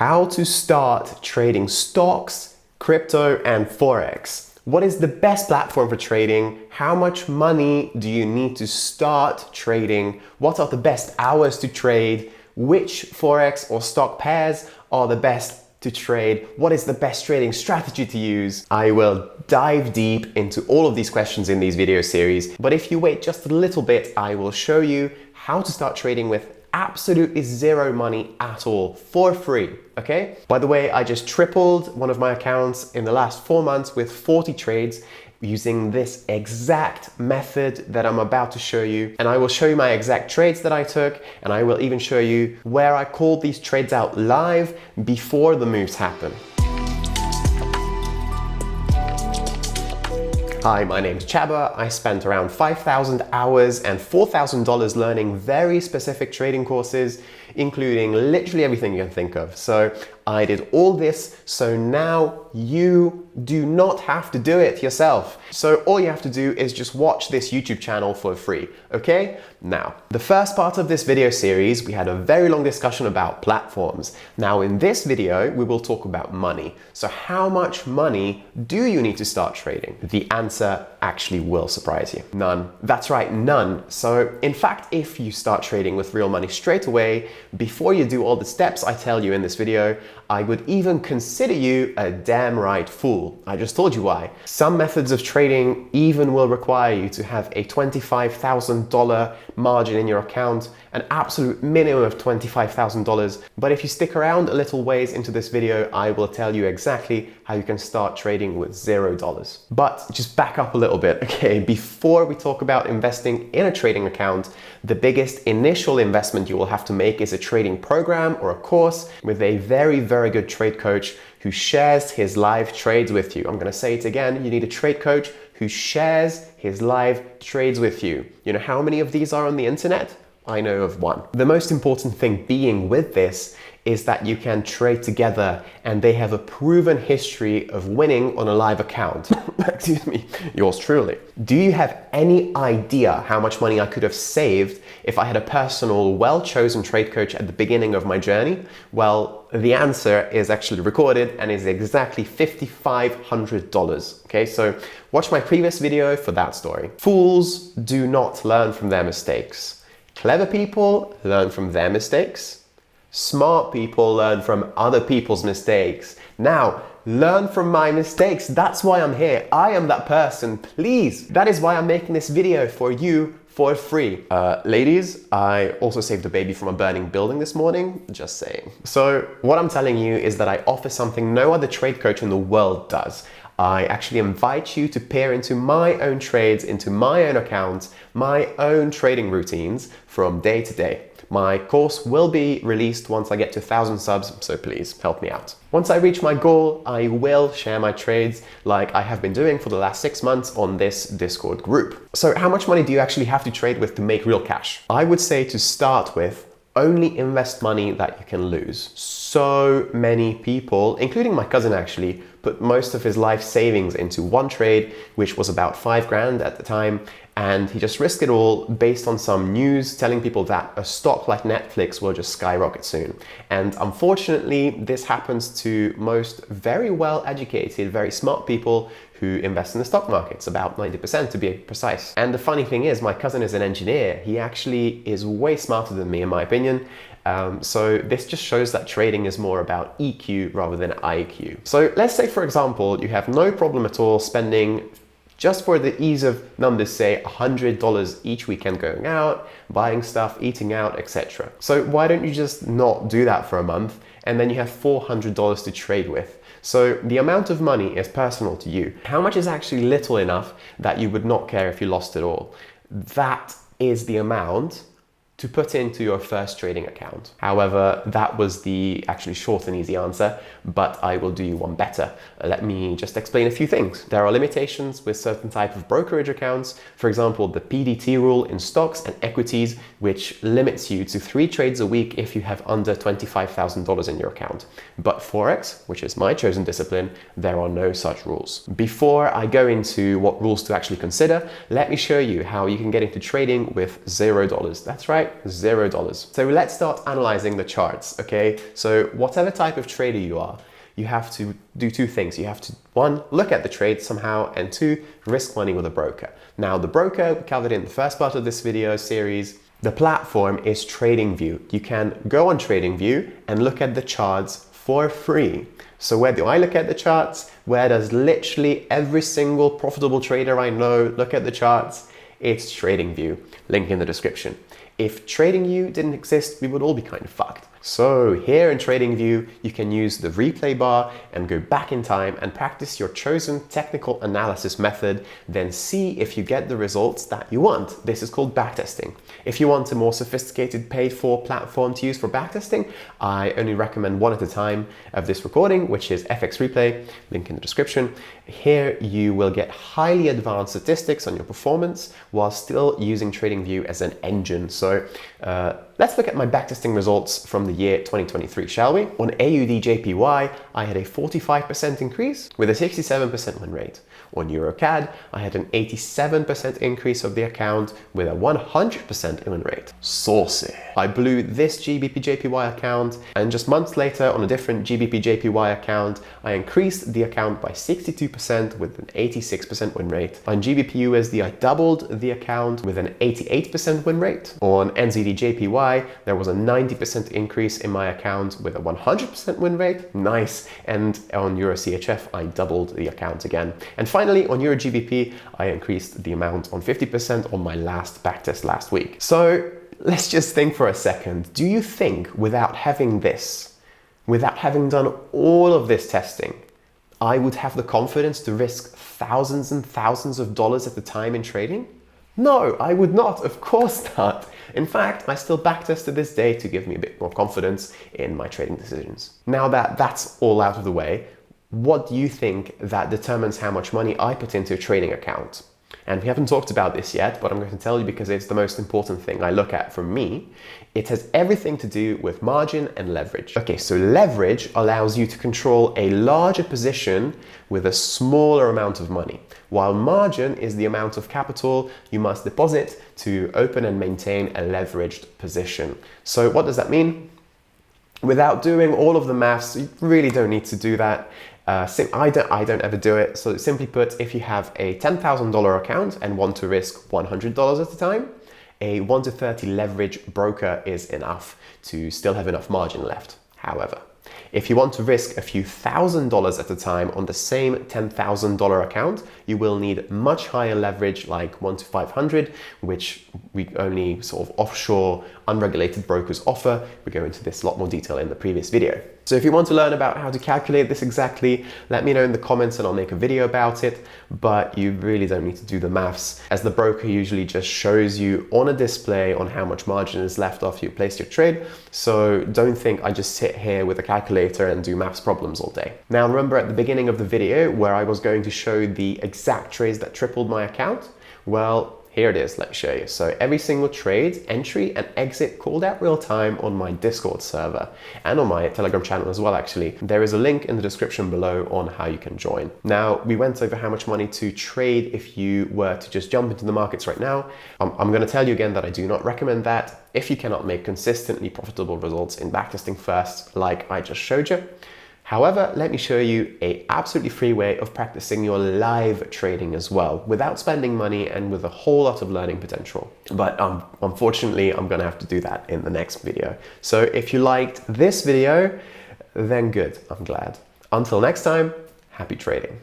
How to start trading stocks, crypto, and Forex. What is the best platform for trading? How much money do you need to start trading? What are the best hours to trade? Which Forex or stock pairs are the best to trade? What is the best trading strategy to use? I will dive deep into all of these questions in these video series. But if you wait just a little bit, I will show you how to start trading with absolutely zero money at all for free, okay? By the way, I just tripled one of my accounts in the last 4 months with 40 trades using this exact method that I'm about to show you. And I will show you my exact trades that I took, and I will even show you where I called these trades out live before the moves happen. Hi, my name's Chaba. I spent around 5,000 hours and $4,000 learning very specific trading courses, including literally everything you can think of. So I did all this, so now you do not have to do it yourself. So all you have to do is just watch this YouTube channel for free, okay? Now, the first part of this video series, we had a very long discussion about platforms. Now in this video, we will talk about money. So how much money do you need to start trading? The answer actually will surprise you. None. That's right, none. So in fact, if you start trading with real money straight away, before you do all the steps I tell you in this video, I would even consider you a damn right fool. I just told you why. Some methods of trading even will require you to have a $25,000 margin in your account, an absolute minimum of $25,000. But if you stick around a little ways into this video, I will tell you exactly how you can start trading with $0. But just back up a little bit, okay? Before we talk about investing in a trading account, the biggest initial investment you will have to make is a trading program or a course with a very good trade coach who shares his live trades with you. I'm gonna say it again, you need a trade coach who shares his live trades with you. You know how many of these are on the internet? I know of one. The most important thing being with this is that you can trade together and they have a proven history of winning on a live account. Excuse me, yours truly. Do you have any idea how much money I could have saved if I had a personal, well-chosen trade coach at the beginning of my journey? Well, the answer is actually recorded and is exactly $5,500. Okay, so watch my previous video for that story. Fools do not learn from their mistakes. Clever people learn from their mistakes. Smart people learn from other people's mistakes. Now, learn from my mistakes. That's why I'm here. I am that person, please. That is why I'm making this video for you for free. Ladies, I also saved a baby from a burning building this morning, just saying. So what I'm telling you is that I offer something no other trade coach in the world does. I actually invite you to peer into my own trades, into my own accounts, my own trading routines from day to day. My course will be released once I get to 1,000 subs, so please help me out. Once I reach my goal, I will share my trades like I have been doing for the last 6 months on this Discord group. So how much money do you actually have to trade with to make real cash? I would say to start with, only invest money that you can lose. So many people, including my cousin actually, put most of his life savings into one trade, which was about 5 grand at the time. And he just risked it all based on some news telling people that a stock like Netflix will just skyrocket soon. And unfortunately, this happens to most very well educated, very smart people who invest in the stock markets, about 90% to be precise. And the funny thing is, my cousin is an engineer. He actually is way smarter than me, in my opinion. So this just shows that trading is more about EQ rather than IQ. So let's say, for example, you have no problem at all spending, just for the ease of numbers, say $100 each weekend going out, buying stuff, eating out, etc. So why don't you just not do that for a month and then you have $400 to trade with? So the amount of money is personal to you. How much is actually little enough that you would not care if you lost it all? That is the amount to put into your first trading account. However, that was the actually short and easy answer, but I will do you one better. Let me just explain a few things. There are limitations with certain type of brokerage accounts. For example, the PDT rule in stocks and equities, which limits you to 3 trades a week if you have under $25,000 in your account. But Forex, which is my chosen discipline, there are no such rules. Before I go into what rules to actually consider, let me show you how you can get into trading with $0. That's right, right? $0. So let's start analyzing the charts, okay? So whatever type of trader you are, you have to do two things. You have to, one, look at the trade somehow, and two, risk money with a broker. Now, the broker we covered in the first part of this video series. The platform is TradingView. You can go on TradingView and look at the charts for free. So where do I look at the charts? Where does literally every single profitable trader I know look at the charts? It's TradingView. Link in the description. If TradingView didn't exist, we would all be kind of fucked. So here in TradingView, you can use the replay bar and go back in time and practice your chosen technical analysis method, then see if you get the results that you want. This is called backtesting. If you want a more sophisticated paid-for platform to use for backtesting, I only recommend one at a time of this recording, which is FX Replay, link in the description. Here you will get highly advanced statistics on your performance while still using TradingView as an engine. So let's look at my backtesting results from the year 2023, shall we? On AUD JPY, I had a 45% increase with a 67% win rate. On EuroCAD, I had an 87% increase of the account with a 100% win rate. Saucy. I blew this GBP JPY account, and just months later on a different GBP JPY account, I increased the account by 62% with an 86% win rate. On GBP USD, I doubled the account with an 88% win rate. On NZD JPY, there was a 90% increase in my account with a 100% win rate. Nice. And on Euro CHF, I doubled the account again. And finally, on Euro GBP, I increased the amount on 50% on my last backtest last week. So let's just think for a second. Do you think without having this, without having done all of this testing, I would have the confidence to risk thousands and thousands of dollars at a time in trading? No, I would not, of course not. In fact, I still backtest to this day to give me a bit more confidence in my trading decisions. Now that that's all out of the way, what do you think that determines how much money I put into a trading account? And we haven't talked about this yet, but I'm going to tell you because it's the most important thing I look at for me. It has everything to do with margin and leverage. Okay, so leverage allows you to control a larger position with a smaller amount of money, while margin is the amount of capital you must deposit to open and maintain a leveraged position. So what does that mean? Without doing all of the maths, you really don't need to do that. I don't ever do it. So simply put, if you have a $10,000 account and want to risk $100 at a time, a 1 to 30 leverage broker is enough to still have enough margin left. However, if you want to risk a few $1,000s at a time on the same $10,000 account, you will need much higher leverage like 1 to 500, which we only sort of offshore unregulated brokers offer. We go into this a lot more detail in the previous video. So if you want to learn about how to calculate this exactly, let me know in the comments and I'll make a video about it, but you really don't need to do the maths, as the broker usually just shows you on a display on how much margin is left after you place your trade. So don't think I just sit here with a calculator and do maths problems all day. Now remember at the beginning of the video where I was going to show the exact trades that tripled my account? Well, here it is, let me show you. So every single trade, entry and exit called out real time on my Discord server and on my Telegram channel as well, actually. There is a link in the description below on how you can join. Now, we went over how much money to trade if you were to just jump into the markets right now. I'm gonna tell you again that I do not recommend that if you cannot make consistently profitable results in backtesting first, like I just showed you. However, let me show you an absolutely free way of practicing your live trading as well, without spending money and with a whole lot of learning potential. But unfortunately, I'm gonna have to do that in the next video. So if you liked this video, then good, I'm glad. Until next time, happy trading.